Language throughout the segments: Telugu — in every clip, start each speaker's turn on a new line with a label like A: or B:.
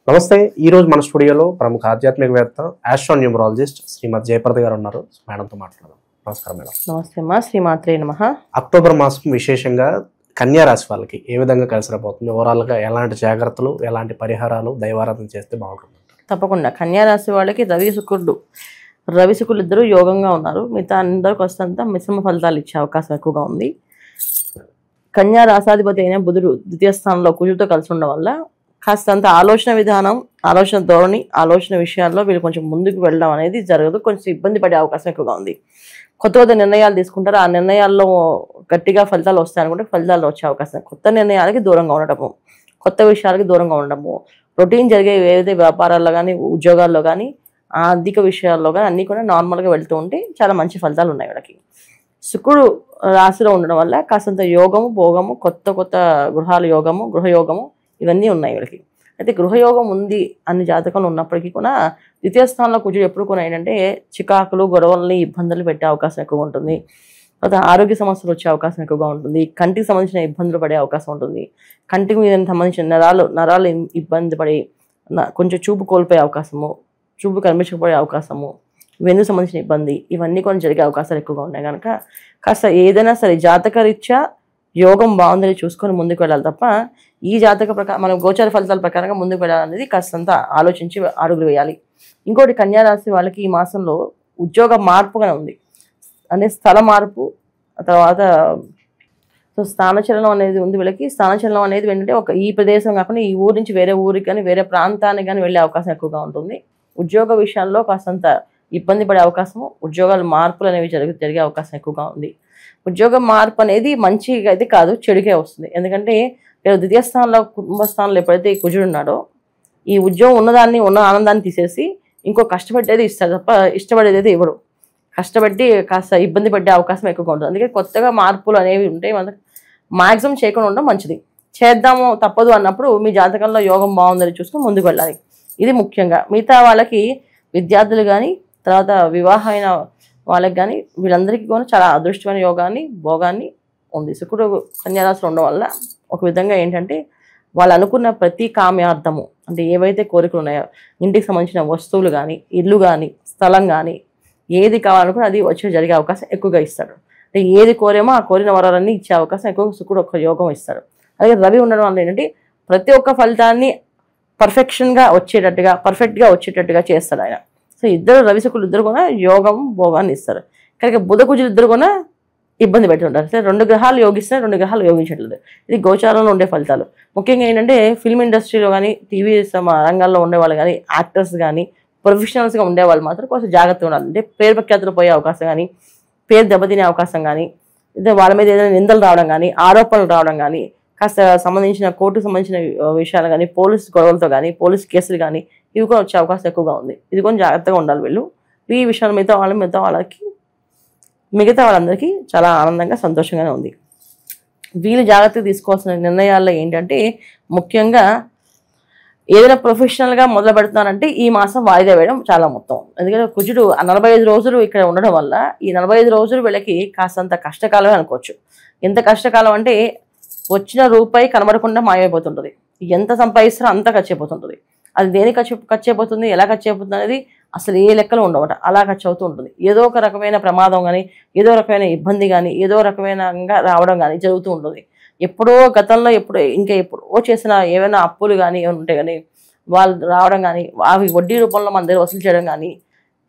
A: నమస్తే. ఈ రోజు మన స్టూడియోలో ప్రముఖ ఆధ్యాత్మికవేత్త ఆస్ట్రోన్యూమరాలజిస్ట్ శ్రీమతి జయప్రద గారు ఉన్నారు. మేడంతో మాట్లాడదాం. నమస్కారం మేడం.
B: నమస్తే అమ్మా. శ్రీమాత్రే నమః.
A: అక్టోబర్ మాసం విశేషంగా కన్యా రాశి వాళ్ళకి ఏ విధంగా కలిసి రాబోతుంది, ఓవరాల్గా ఎలాంటి జాగ్రత్తలు, ఎలాంటి పరిహారాలు, దైవారాధన చేస్తే బాగుంటుంది?
B: తప్పకుండా కన్యా రాశి వాళ్ళకి రవి శుక్రులు ఇద్దరు యోగంగా ఉన్నారు. మిగతా అందరికి వస్తంత మిశ్రమ ఫలితాలు ఇచ్చే అవకాశం ఎక్కువగా ఉంది. కన్యా రాశాధిపతి అయిన బుధుడు ద్వితీయ స్థానంలో కుజుడితో కలిసి ఉండడం వల్ల కాస్తంత ఆలోచన విధానం, ఆలోచన ధోరణి, ఆలోచన విషయాల్లో వీళ్ళు కొంచెం ముందుకు వెళ్ళడం అనేది జరగదు. కొంచెం ఇబ్బంది పడే అవకాశం ఎక్కువగా ఉంది. కొత్త నిర్ణయాలు తీసుకుంటారు. ఆ నిర్ణయాల్లో గట్టిగా ఫలితాలు వస్తాయనుకుంటే ఫలితాలు వచ్చే అవకాశం, కొత్త నిర్ణయాలకి దూరంగా ఉండటము, కొత్త విషయాలకి దూరంగా ఉండడము, రొటీన్ జరిగే ఏదైతే వ్యాపారాల్లో కానీ, ఉద్యోగాల్లో కానీ, ఆర్థిక విషయాల్లో కానీ అన్నీ కూడా నార్మల్గా వెళ్తూ ఉంటే చాలా మంచి ఫలితాలు ఉన్నాయి వీళ్ళకి. శుక్రుడు రాశిలో ఉండడం వల్ల కాస్తంత యోగము, భోగము, కొత్త గృహాల యోగము, గృహయోగము ఇవన్నీ ఉన్నాయి వీళ్ళకి. అయితే గృహయోగం ఉంది అన్ని జాతకంలో ఉన్నప్పటికీ కూడా ద్వితీయ స్థానంలో కుజుడు ఎప్పుడు కూడా ఏంటంటే చికాకులు, గొడవల్ని, ఇబ్బందులు పెట్టే అవకాశం ఎక్కువగా ఉంటుంది. తర్వాత ఆరోగ్య సమస్యలు వచ్చే అవకాశం ఎక్కువగా ఉంటుంది. కంటికి సంబంధించిన ఇబ్బందులు పడే అవకాశం ఉంటుంది. కంటికి మీద సంబంధించిన నరాలు ఇబ్బంది పడి కొంచెం చూపు కోల్పోయే అవకాశము, చూపు కనిపించకపోయే అవకాశము, వెన్నుకు సంబంధించిన ఇబ్బంది, ఇవన్నీ కొన్ని జరిగే అవకాశాలు ఎక్కువగా ఉన్నాయి. కనుక కాస్త ఏదైనా సరే జాతకరీత్యా యోగం బాగుందని చూసుకొని ముందుకు వెళ్ళాలి తప్ప ఈ జాతక ప్రకారం మనం గోచార ఫలితాల ప్రకారంగా ముందుకు వెళ్ళాలనేది కాస్తంత ఆలోచించి అడుగులు వేయాలి. ఇంకోటి కన్యా రాశి వాళ్ళకి ఈ మాసంలో ఉద్యోగ మార్పుగానే ఉంది. అంటే స్థల మార్పు, తర్వాత స్థానచలనం అనేది ఉంది వీళ్ళకి. స్థానచలనం అనేది ఏంటంటే ఈ ప్రదేశం కాకుండా ఈ ఊరి నుంచి వేరే ఊరికి కానీ, వేరే ప్రాంతానికి కానీ వెళ్ళే అవకాశం ఎక్కువగా ఉంటుంది. ఉద్యోగ విషయాల్లో కాస్తంత ఇబ్బంది పడే అవకాశము, ఉద్యోగాల మార్పులు అనేవి జరిగే అవకాశం ఎక్కువగా ఉంది. ఉద్యోగ మార్పు అనేది మంచిగా అయితే కాదు, చెడుకే వస్తుంది. ఎందుకంటే ద్వితీయ స్థానంలో, కుటుంబ స్థానంలో ఎప్పుడైతే కుజుడు ఉన్నాడో ఈ ఉద్యోగం ఉన్న ఆనందాన్ని తీసేసి ఇంకో కష్టపడేది ఇస్తాడు తప్ప ఇష్టపడేది అయితే ఇవ్వడు. కష్టపడి కాస్త ఇబ్బంది పడే అవకాశం ఎక్కువగా ఉంటుంది. అందుకే కొత్తగా మార్పులు అనేవి ఉంటాయి. మనకు మ్యాక్సిమం చేయకుండా ఉండడం మంచిది. చేద్దాము తప్పదు అన్నప్పుడు మీ జాతకంలో యోగం బాగుందని చూసుకుని ముందుకు వెళ్ళాలి. ఇది ముఖ్యంగా. మిగతా వాళ్ళకి విద్యార్థులు కానీ, తర్వాత వివాహమైన వాళ్ళకి కానీ, వీళ్ళందరికీ కూడా చాలా అదృష్టమైన యోగాన్ని, భోగాన్ని ఉంది. శుక్రుడు కన్యారాశిలో ఉండడం వల్ల ఒక విధంగా ఏంటంటే వాళ్ళు అనుకున్న ప్రతి కామ్యార్థము, అంటే ఏవైతే కోరికలు ఉన్నాయో, ఇంటికి సంబంధించిన వస్తువులు కానీ, ఇల్లు కానీ, స్థలం కానీ, ఏది కావాలనుకుని అది వచ్చి జరిగే అవకాశం ఎక్కువగా ఇస్తాడు. అంటే ఏది కోరేమో ఆ కోరిన వరాలన్నీ ఇచ్చే అవకాశం ఎక్కువ శుక్రుడు ఒక యోగం ఇస్తాడు. అలాగే రవి ఉండడం వల్ల ఏంటంటే ప్రతి ఒక్క ఫలితాన్ని పర్ఫెక్ట్గా వచ్చేటట్టుగా చేస్తాడు ఆయన. సో రవి శుక్రులు ఇద్దరు కూడా యోగం, భోగాన్ని ఇస్తారు. కనుక బుధ కుజులు ఇద్దరు కూడా ఇబ్బంది పెట్టి ఉంటారు. సరే, 2 గ్రహాలు యోగిస్తే 2 గ్రహాలు యోగించట్లేదు. ఇది గోచారంలో ఉండే ఫలితాలు. ముఖ్యంగా ఏంటంటే ఫిల్మ్ ఇండస్ట్రీలో కానీ, టీవీ రంగాల్లో ఉండేవాళ్ళు కానీ, యాక్టర్స్ కానీ, ప్రొఫెషనల్స్గా ఉండేవాళ్ళు మాత్రం కొంచెం జాగ్రత్తగా ఉండాలి. అంటే పేరు ప్రఖ్యాతులు పోయే అవకాశం కానీ, పేరు దెబ్బతినే అవకాశం కానీ, వాళ్ళ మీద ఏదైనా నిందలు రావడం కానీ, ఆరోపణలు రావడం కానీ, కాస్త సంబంధించిన కోర్టుకు సంబంధించిన విషయాలు కానీ, పోలీసు గొడవలతో కానీ, పోలీసు కేసులు కానీ ఇవి కూడా వచ్చే అవకాశం ఎక్కువగా ఉంది. ఇది కొంచెం జాగ్రత్తగా ఉండాలి వీళ్ళు. ఈ విషయాలు మిగతా వాళ్ళందరికీ చాలా ఆనందంగా, సంతోషంగానే ఉంది. వీళ్ళు జాగ్రత్తగా తీసుకోవాల్సిన నిర్ణయాల్లో ఏంటంటే ముఖ్యంగా ఏదైనా ప్రొఫెషనల్గా మొదలు పెడుతున్నారంటే ఈ మాసం వాయిదా వేయడం చాలా మొత్తం. ఎందుకంటే కుజుడు 45 రోజులు ఇక్కడ ఉండడం వల్ల ఈ 45 రోజులు వీళ్ళకి కాస్తంత కష్టకాలమే అనుకోవచ్చు. ఎంత కష్టకాలం అంటే వచ్చిన రూపాయి కనబడకుండా మాయమైపోతుంటుంది. ఎంత సంపాదిస్తారో అంతా ఖర్చు అయిపోతుంటుంది. అది దేనికి ఖర్చు అయిపోతుంది, ఎలా ఖర్చు అయిపోతుంది అనేది అసలు ఏ లెక్కలు ఉండవట. అలా ఖర్చు అవుతూ ఉంటుంది. ఏదో ఒక రకమైన ప్రమాదం కానీ, ఏదో రకమైన ఇబ్బంది కానీ, ఏదో రకమైన రావడం కానీ జరుగుతూ ఉంటుంది. గతంలో ఎప్పుడో చేసిన ఏమైనా అప్పులు కానీ ఏమైనా ఉంటే కానీ వాళ్ళు రావడం కానీ, అవి వడ్డీ రూపంలో మన దగ్గర వసూలు చేయడం కానీ,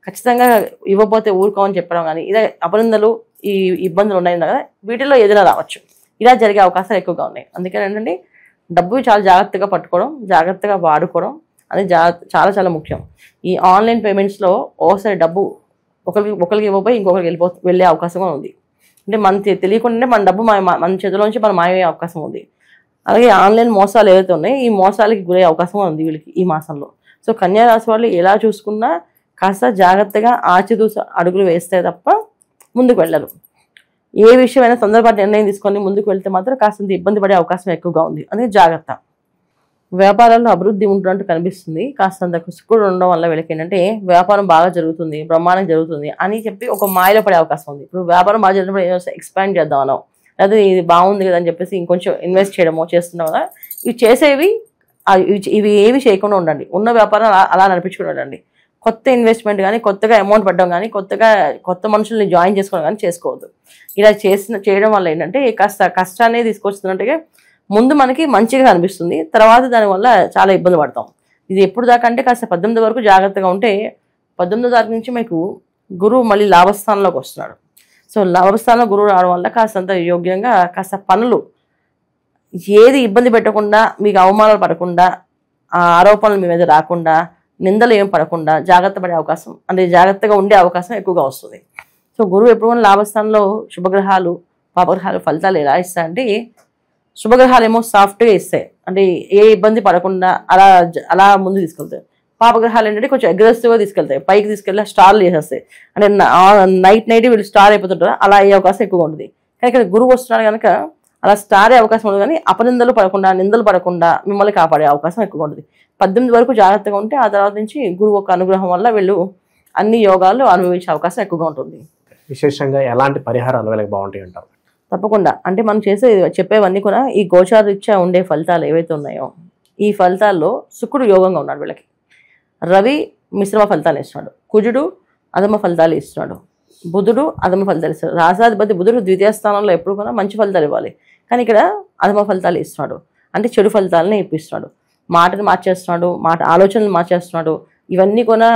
B: ఖచ్చితంగా ఇవ్వకపోతే ఊరుకోమని చెప్పడం కానీ, ఇదే అపనిందలు, ఈ ఇబ్బందులు ఉన్నాయి కదా, వీటిల్లో ఏదైనా రావచ్చు. ఇలా జరిగే అవకాశాలు ఎక్కువగా ఉన్నాయి. అందుకని ఏంటంటే డబ్బు చాలా జాగ్రత్తగా పట్టుకోవడం, జాగ్రత్తగా వాడుకోవడం అనేది చాలా చాలా ముఖ్యం. ఈ ఆన్లైన్ పేమెంట్స్లో ఓసారి డబ్బు ఒకరికి ఇవ్వబోయి ఇంకొకరికి వెళ్ళే అవకాశం కూడా ఉంది. అంటే మనకి తెలియకుండానే మన డబ్బు మన చేతిలోంచి మనం మాయమయ్యే అవకాశం ఉంది. అలాగే ఆన్లైన్ మోసాలు ఏవైతే ఉన్నాయో ఈ మోసాలకి గురయ్యే అవకాశం ఉంది వీళ్ళకి ఈ మాసంలో. సో కన్యా రాశి వాళ్ళు ఎలా చూసుకున్నా కాస్త జాగ్రత్తగా ఆచితూచి అడుగులు వేస్తే తప్ప ముందుకు వెళ్ళరు. ఏ విషయమైనా తొందరపాటు నిర్ణయం తీసుకొని ముందుకు వెళ్తే మాత్రం కాస్తంత ఇబ్బంది పడే అవకాశం ఎక్కువగా ఉంది. అందుకే జాగ్రత్త. వ్యాపారంలో అభివృద్ధి ఉంటున్నట్టు కనిపిస్తుంది. కాస్తంత శుక్రుడు ఉండడం వల్ల వీళ్ళకి ఏంటంటే వ్యాపారం బాగా జరుగుతుంది, బ్రహ్మాండం జరుగుతుంది అని చెప్పి ఒక మాయలో పడే అవకాశం ఉంది. ఇప్పుడు వ్యాపారం బాగా జరిగినప్పుడు ఎక్స్పాండ్ చేద్దామనో, లేదా ఇది బాగుంది కదా అని చెప్పేసి ఇంకొంచెం ఇన్వెస్ట్ చేయడమో చేస్తున్నాం కదా, ఇవి చేసేవి ఇవి ఏవి చేయకుండా ఉండండి. ఉన్న వ్యాపారం అలా నడిపించుకుని ఉండండి. కొత్త ఇన్వెస్ట్మెంట్ కానీ, కొత్తగా అమౌంట్ పడడం కానీ, కొత్త మనుషుల్ని జాయిన్ చేసుకోవడం కానీ చేసుకోవద్దు. ఇలా చేయడం వల్ల ఏంటంటే కష్టాన్ని తీసుకొస్తున్నట్టుగా ముందు మనకి మంచిగా అనిపిస్తుంది, తర్వాత దానివల్ల చాలా ఇబ్బంది పడతాం. ఇది ఎప్పుడు దాకా అంటే కాస్త 18 వరకు జాగ్రత్తగా ఉంటే 18వ తారీఖు నుంచి మీకు గురువు మళ్ళీ లాభస్థానంలోకి వస్తున్నాడు. సో లాభస్థానంలో గురువు రావడం వల్ల కాస్తంత యోగ్యంగా కాస్త పనులు ఏది ఇబ్బంది పెట్టకుండా, మీకు అవమానాలు పడకుండా, ఆ ఆరోపణలు మీ మీద రాకుండా, నిందలు ఏం పడకుండా జాగ్రత్త పడే అవకాశం, అంటే జాగ్రత్తగా ఉండే అవకాశం ఎక్కువగా వస్తుంది. సో గురువు ఎప్పుడు కూడా లాభస్థానంలో శుభగ్రహాలు పాపగ్రహాలు ఫలితాలు ఎలా ఇస్తాయంటే, శుభగ్రహాలు ఏమో సాఫ్ట్గా ఇస్తాయి, అంటే ఏ ఇబ్బంది పడకుండా అలా ముందు తీసుకెళ్తాయి. పాపగ్రహాలు ఏంటంటే కొంచెం అగ్రెసివ్గా తీసుకెళ్తాయి, పైకి తీసుకెళ్ళి స్టార్లు చేసేస్తాయి, అంటే నైట్ వీళ్ళు స్టార్ అయిపోతుంటారు, అలా అయ్యే అవకాశం ఎక్కువగా ఉంటుంది. కానీ ఇక్కడ గురువు వస్తున్నాడు కనుక అలా స్టార్ అయ్యే అవకాశం ఉండదు, కానీ అపనిందలు పడకుండా, నిందలు పడకుండా మిమ్మల్ని కాపాడే అవకాశం ఎక్కువగా ఉంటుంది. 18 వరకు జాగ్రత్తగా ఉంటే ఆ తర్వాత నుంచి గురువు ఒక అనుగ్రహం వల్ల వీళ్ళు అన్ని యోగాలు అనుభవించే అవకాశం ఎక్కువగా ఉంటుంది.
A: విశేషంగా ఎలాంటి పరిహారాలు వీళ్ళకి బాగుంటాయి అంటారు?
B: తప్పకుండా, అంటే మనం చెప్పేవన్నీ కూడా ఈ గోచారీత్యా ఉండే ఫలితాలు ఏవైతే ఉన్నాయో, ఈ ఫలితాల్లో శుక్రుడు యోగంగా ఉన్నాడు వీళ్ళకి, రవి మిశ్రమ ఫలితాలు ఇస్తున్నాడు, కుజుడు అధమ ఫలితాలు ఇస్తున్నాడు, బుధుడు అధమ ఫలితాలు ఇస్తాడు. రాసాధిపతి బుధుడు ద్వితీయ స్థానంలో ఎప్పుడు కూడా మంచి ఫలితాలు ఇవ్వాలి, కానీ ఇక్కడ అధమ ఫలితాలు ఇస్తున్నాడు, అంటే చెడు ఫలితాలని ఇప్పిస్తున్నాడు. మాటను మార్చేస్తున్నాడు, ఆలోచనలు మార్చేస్తున్నాడు, ఇవన్నీ కూడా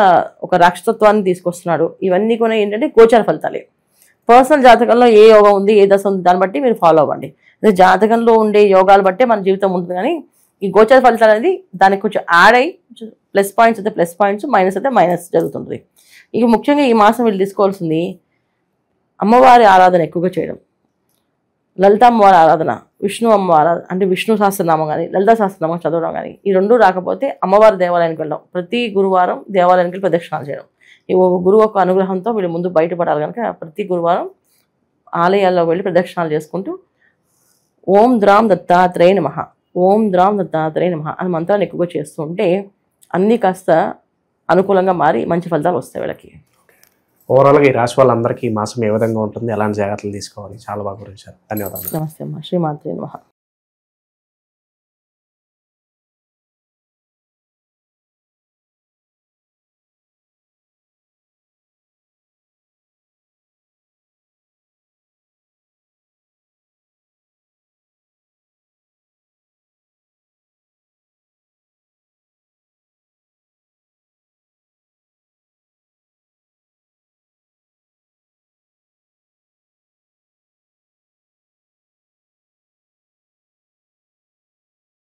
B: ఒక రాక్షసత్వాన్ని తీసుకొస్తున్నాడు. ఇవన్నీ కూడా ఏంటంటే గోచార ఫలితాలే. పర్సనల్ జాతకంలో ఏ యోగం ఉంది, ఏ దశ ఉంది, దాన్ని బట్టి మీరు ఫాలో అవ్వండి. అదే జాతకంలో ఉండే యోగాలు బట్టే మన జీవితం ఉంటుంది, కానీ ఈ గోచార ఫలితాలు అనేది దానికి కొంచెం యాడ్ అయ్యి ప్లస్ పాయింట్స్ అయితే ప్లస్ పాయింట్స్, మైనస్ అయితే మైనస్ జరుగుతుంది. ఇక ముఖ్యంగా ఈ మాసం వీళ్ళు తీసుకోవాల్సింది అమ్మవారి ఆరాధన ఎక్కువగా చేయడం, లలిత అమ్మవారి ఆరాధన, విష్ణు అమ్మవారి ఆరాధన, అంటే విష్ణు సహస్రనామం కానీ లలిత సహస్రనామం చదవడం కానీ, ఈ రెండు రాకపోతే అమ్మవారి దేవాలయానికి వెళ్ళడం, ప్రతి గురువారం దేవాలయానికి వెళ్ళి ప్రదక్షిణాలు చేయడం. ఈ గురువు యొక్క అనుగ్రహంతో వీళ్ళు ముందు బయటపడాలి కనుక ప్రతి గురువారం ఆలయాల్లో వెళ్ళి ప్రదక్షిణాలు చేసుకుంటూ ఓం ద్రాం దత్తాత్రేయ నమః, ఓం ద్రాం దత్తాత్రేయ నమః అని మంత్రాన్ని ఎక్కువగా చేస్తూ ఉంటే అన్నీ కాస్త అనుకూలంగా మారి మంచి ఫలితాలు వస్తాయి వీళ్ళకి.
A: ఓవరాల్గా ఈ రాశి వాళ్ళందరికీ ఈ మాసం ఏ విధంగా ఉంటుంది, ఎలాంటి జాగ్రత్తలు తీసుకోవాలి, చాలా బాగా గురించారు. ధన్యవాదాలు.
B: నమస్తే అమ్మ. శ్రీమాత్రే నమః.